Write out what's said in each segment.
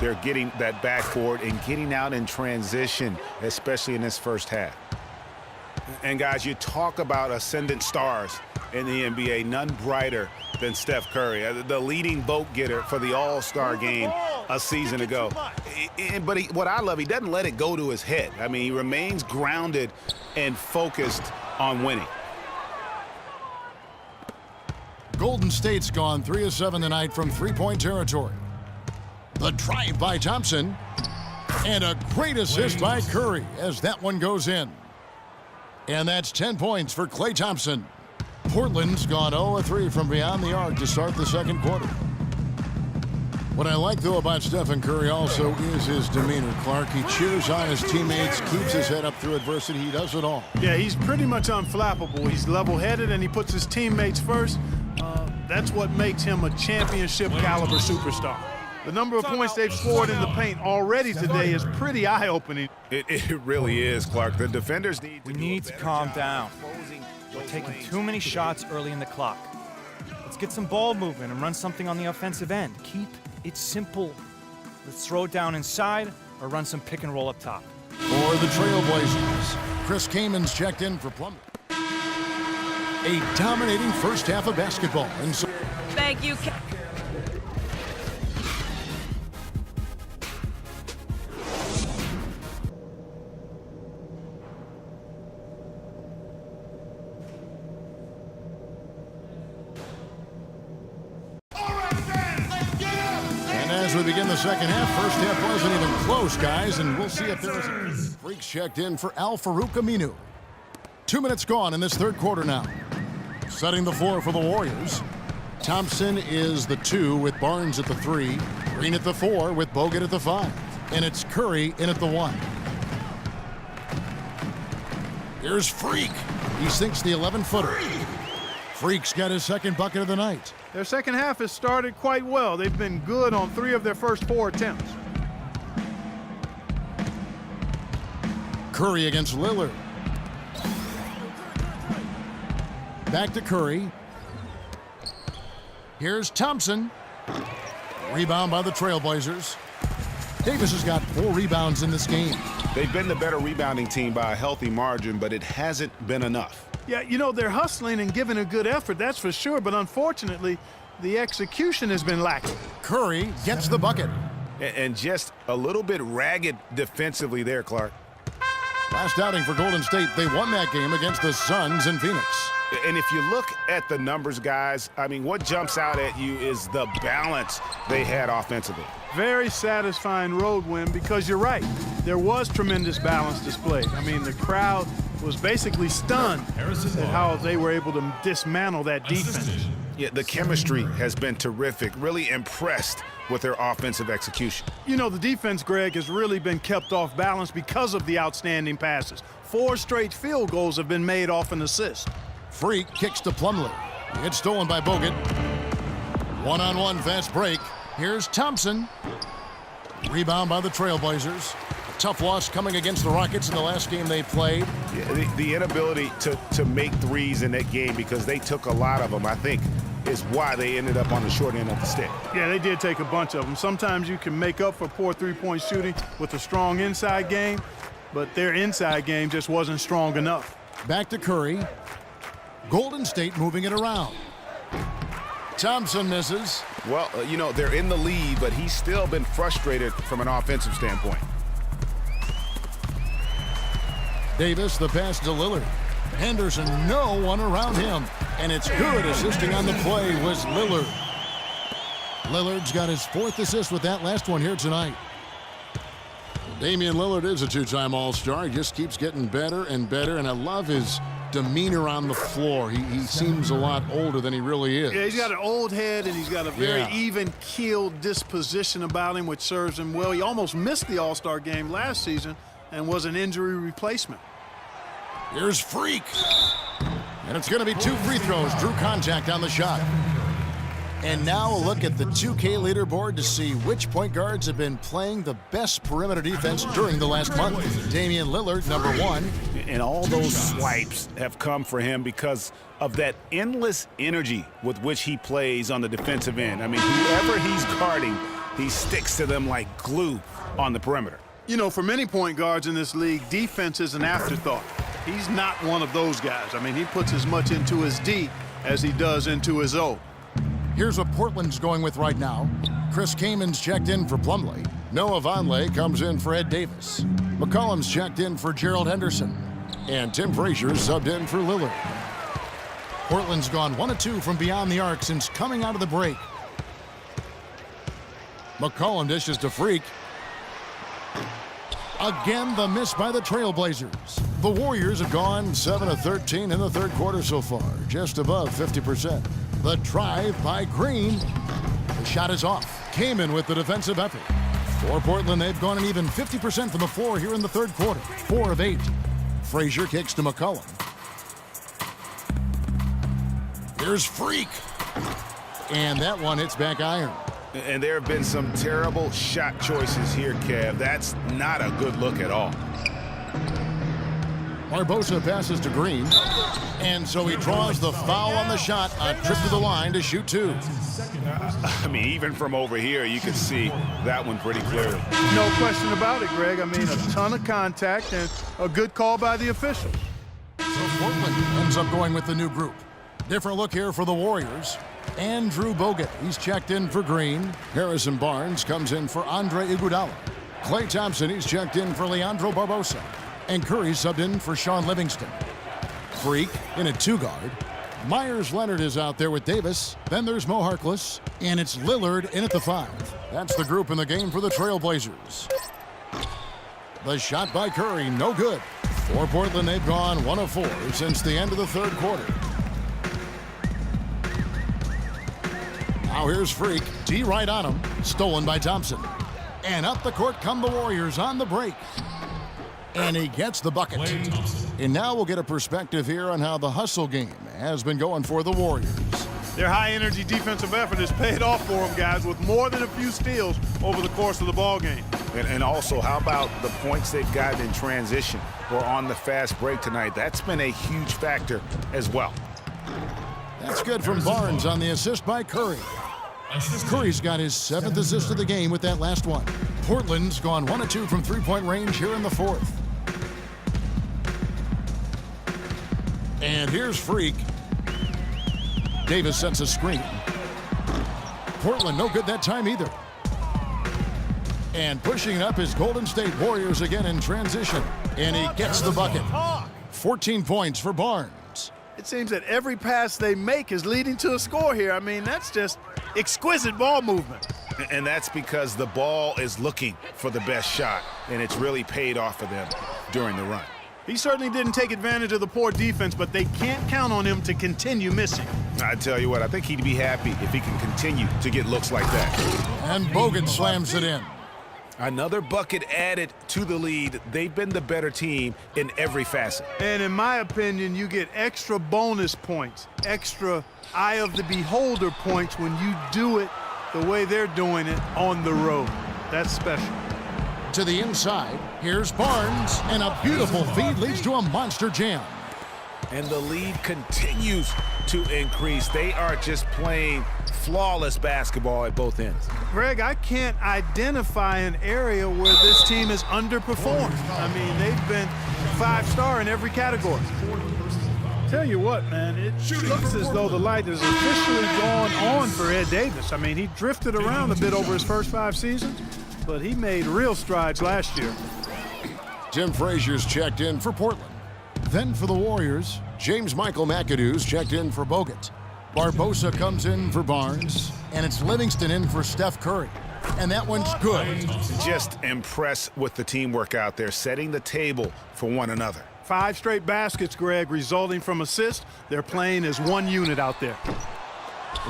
they're getting that backboard and getting out in transition, especially in this first half. And, guys, you talk about ascendant stars in the NBA, none brighter than Steph Curry, the leading vote getter for the All-Star game a season ago. But what I love, he doesn't let it go to his head. I mean, he remains grounded and focused on winning. Golden State's gone 3 of 7 tonight from three-point territory. The drive by Thompson. And a great assist by Curry as that one goes in. And that's 10 points for Klay Thompson. Portland's gone 0 of 3 from beyond the arc to start the second quarter. What I like, though, about Stephen Curry also is his demeanor, Clark. He cheers on his teammates, keeps his head up through adversity. He does it all. Yeah, he's pretty much unflappable. He's level-headed, and he puts his teammates first. That's what makes him a championship-caliber superstar. The number of points they've scored in the paint already today is pretty eye-opening. It really is, Clark. The defenders need to calm down. We're taking too many shots early in the clock. Let's get some ball movement and run something on the offensive end. Keep it simple. Let's throw it down inside or run some pick and roll up top. For the Trailblazers, Chris Kaman's checked in for Plumlee. A dominating first half of basketball. And so Thank you. as we begin the second half, first half wasn't even close, guys, and we'll see if there is a Freaks checked in for Al-Farouq Aminu. 2 minutes gone in this third quarter now. Setting the floor for the Warriors. Thompson is the 2 with Barnes at the 3. Green at the 4 with Bogut at the 5. And it's Curry in at the 1. Here's Freak. He sinks the 11-footer. Freak's got his second bucket of the night. Their second half has started quite well. They've been good on 3 of their first 4 attempts. Curry against Lillard. Back to Curry. Here's Thompson. Rebound by the Trailblazers. Davis has got 4 rebounds in this game. They've been the better rebounding team by a healthy margin, but it hasn't been enough. Yeah, you know, they're hustling and giving a good effort, that's for sure, but unfortunately, the execution has been lacking. Curry gets the bucket. And just a little bit ragged defensively there, Clark. Last outing for Golden State, they won that game against the Suns in Phoenix. And if you look at the numbers, guys, I mean, what jumps out at you is the balance they had offensively. Very satisfying road win because you're right. There was tremendous balance displayed. I mean, the crowd was basically stunned at how they were able to dismantle that defense. Yeah, the chemistry has been terrific. Really impressed with their offensive execution. You know, the defense, Greg, has really been kept off balance because of the outstanding passes. 4 straight field goals have been made off an assist. Freak kicks to Plumlee. It's stolen by Bogut. One-on-one fast break. Here's Thompson. Rebound by the Trailblazers. A tough loss coming against the Rockets in the last game they played. Yeah, the inability to make threes in that game because they took a lot of them, I think, is why they ended up on the short end of the stick. Yeah, they did take a bunch of them. Sometimes you can make up for poor three-point shooting with a strong inside game, but their inside game just wasn't strong enough. Back to Curry. Golden State moving it around. Thompson misses. Well, you know, they're in the lead, but he's still been frustrated from an offensive standpoint. Davis, the pass to Lillard. Henderson, no one around him. And it's good. Assisting on the play was Lillard. Lillard's got his 4th assist with that last one here tonight. Damian Lillard is a 2-time All-Star. He just keeps getting better and better, and I love his demeanor on the floor. He seems a lot older than he really is. Yeah, he's got an old head, and he's got a very even-keeled disposition about him, which serves him well. He almost missed the All-Star game last season and was an injury replacement. Here's Freak. And it's going to be 2 free throws. Drew contact on the shot. And now a look at the 2K leaderboard to see which point guards have been playing the best perimeter defense during the last month. Damian Lillard, number 1. And all those swipes have come for him because of that endless energy with which he plays on the defensive end. I mean, whoever he's guarding, he sticks to them like glue on the perimeter. You know, for many point guards in this league, defense is an afterthought. He's not one of those guys. I mean, he puts as much into his D as he does into his O. Here's what Portland's going with right now. Chris Kamen's checked in for Plumlee. Noah Vonleh comes in for Ed Davis. McCollum's checked in for Gerald Henderson. And Tim Frazier's subbed in for Lillard. Portland's gone 1 of 2 from beyond the arc since coming out of the break. McCollum dishes to Freak. Again, the miss by the Trailblazers. The Warriors have gone 7 of 13 in the third quarter so far, just above 50%. The drive by Green. The shot is off. Kaman with the defensive effort. For Portland, they've gone an even 50% from the floor here in the third quarter. 4 of 8. Frazier kicks to McCollum. Here's Freak. And that one hits back iron. And there have been some terrible shot choices here, Kev. That's not a good look at all. Barbosa passes to Green. And so he draws the foul on the shot. A trip to the line to shoot 2. I mean, even from over here, you can see that one pretty clearly. No question about it, Greg. I mean, a ton of contact and a good call by the officials. So Portland ends up going with the new group. Different look here for the Warriors. Andrew Bogut, he's checked in for Green. Harrison Barnes comes in for Andre Iguodala. Klay Thompson, he's checked in for Leandro Barbosa. And Curry subbed in for Sean Livingston. Freak in a 2-guard. Myers Leonard is out there with Davis. Then there's Mo Harkless. And it's Lillard in at the 5. That's the group in the game for the Trailblazers. The shot by Curry, no good. For Portland, they've gone 1 of 4 since the end of the third quarter. Now here's Freak. D right on him. Stolen by Thompson. And up the court come the Warriors on the break. And he gets the bucket. And now we'll get a perspective here on how the hustle game has been going for the Warriors. Their high-energy defensive effort has paid off for them, guys, with more than a few steals over the course of the ball game. And also, how about the points they've gotten in transition or on the fast break tonight? That's been a huge factor as well. That's good from Barnes on the assist by Curry. Curry's got his 7th assist of the game with that last one. Portland's gone 1 of 2 from three-point range here in the 4th. And here's Freak. Davis sets a screen. Portland no good that time either. And pushing it up is Golden State Warriors again in transition. And he gets the bucket. 14 points for Barnes. It seems that every pass they make is leading to a score here. I mean, that's just exquisite ball movement. And that's because the ball is looking for the best shot, and it's really paid off for them during the run. He certainly didn't take advantage of the poor defense, but they can't count on him to continue missing. I tell you what, I think he'd be happy if he can continue to get looks like that. And Bogut slams it in. Another bucket added to the lead. They've been the better team in every facet. And in my opinion, you get extra bonus points, extra eye of the beholder points when you do it the way they're doing it on the road. That's special. To the inside, here's Barnes, and a beautiful feed leads to a monster jam. And the lead continues to increase. They are just playing flawless basketball at both ends. Greg, I can't identify an area where this team has underperformed. I mean, they've been 5-star in every category. Tell you what, man, it looks as though the light has officially gone on for Ed Davis. I mean, he drifted around a bit over his first 5 seasons, but he made real strides last year. Tim Frazier's checked in for Portland. Then for the Warriors, James Michael McAdoo's checked in for Bogut. Barbosa comes in for Barnes, and it's Livingston in for Steph Curry. And that one's good. Just impressed with the teamwork out there, setting the table for one another. 5 straight baskets, Greg, resulting from assists. They're playing as one unit out there.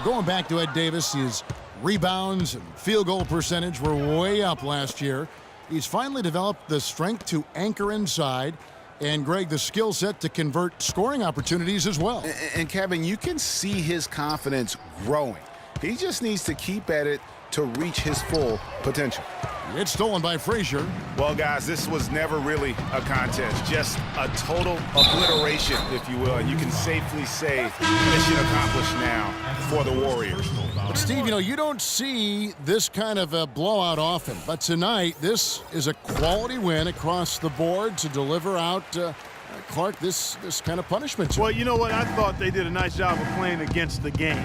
Going back to Ed Davis, his rebounds and field goal percentage were way up last year. He's finally developed the strength to anchor inside, and Greg, the skill set to convert scoring opportunities as well. And Kevin, you can see his confidence growing He just needs to keep at it to reach his full potential. It's stolen by Frazier. Well, guys, this was never really a contest, just a total obliteration, if you will. And you can safely say mission accomplished now for the Warriors. But, Steve, you know, you don't see this kind of a blowout often. But tonight, this is a quality win across the board to deliver out, Clark, this kind of punishment. Well, you know what? I thought they did a nice job of playing against the game.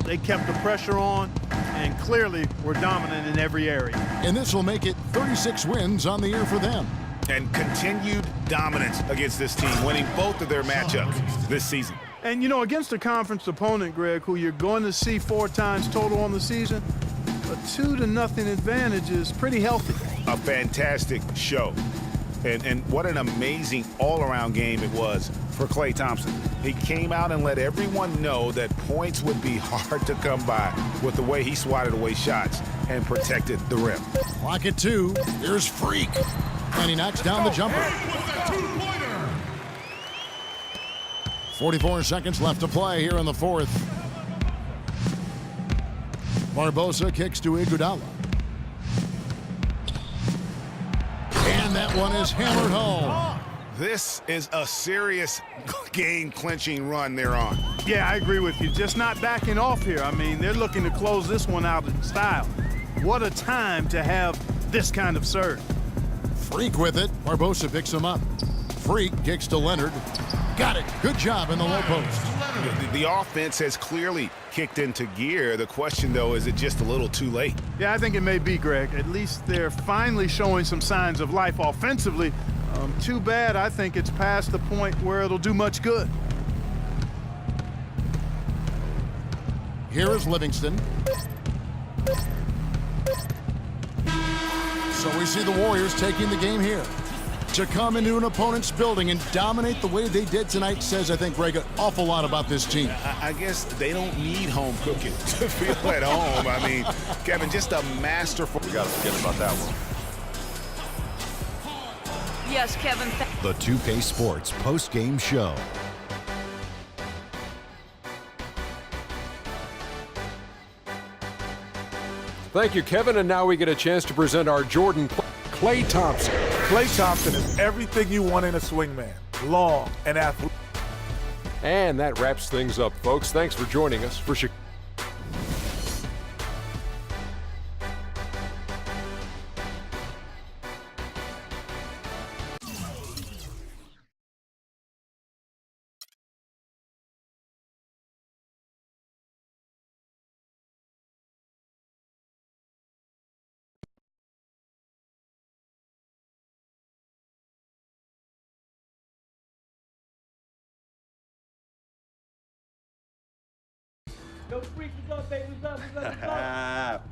They kept the pressure on and clearly were dominant in every area. And this will make it 36 wins on the year for them. And continued dominance against this team, winning both of their matchups this season. And, you know, against a conference opponent, Greg, who you're going to see 4 times total on the season, a 2-0 advantage is pretty healthy. A fantastic show. And what an amazing all-around game it was for Klay Thompson. He came out and let everyone know that points would be hard to come by with the way he swatted away shots and protected the rim. Clock at 2. Here's Freak. And he knocks down the jumper. 44 seconds left to play here in the fourth. Barbosa kicks to Iguodala. And that one is hammered home. This is a serious game-clinching run they're on. Yeah, I agree with you. Just not backing off here. I mean, they're looking to close this one out in style. What a time to have this kind of serve. Freak with it. Barbosa picks him up. Freak kicks to Leonard. Got it. Good job in the low post. The offense has clearly kicked into gear. The question, though, is it just a little too late? Yeah, I think it may be, Greg. At least they're finally showing some signs of life offensively. Too bad I think it's past the point where it'll do much good. Here is Livingston. So we see the Warriors taking the game here. To come into an opponent's building and dominate the way they did tonight says, I think, Greg, an awful lot about this team. I guess they don't need home cooking to feel at home. I mean, Kevin, just a masterful. We got to forget about that one. Yes, Kevin. The 2K Sports post-game show. Thank you, Kevin. And now we get a chance to present our Jordan Klay Thompson. Klay Thompson is everything you want in a swingman. Long and athletic. And that wraps things up, folks. Thanks for joining us for Chicago. Yo, Freak, what's up, baby? What's up?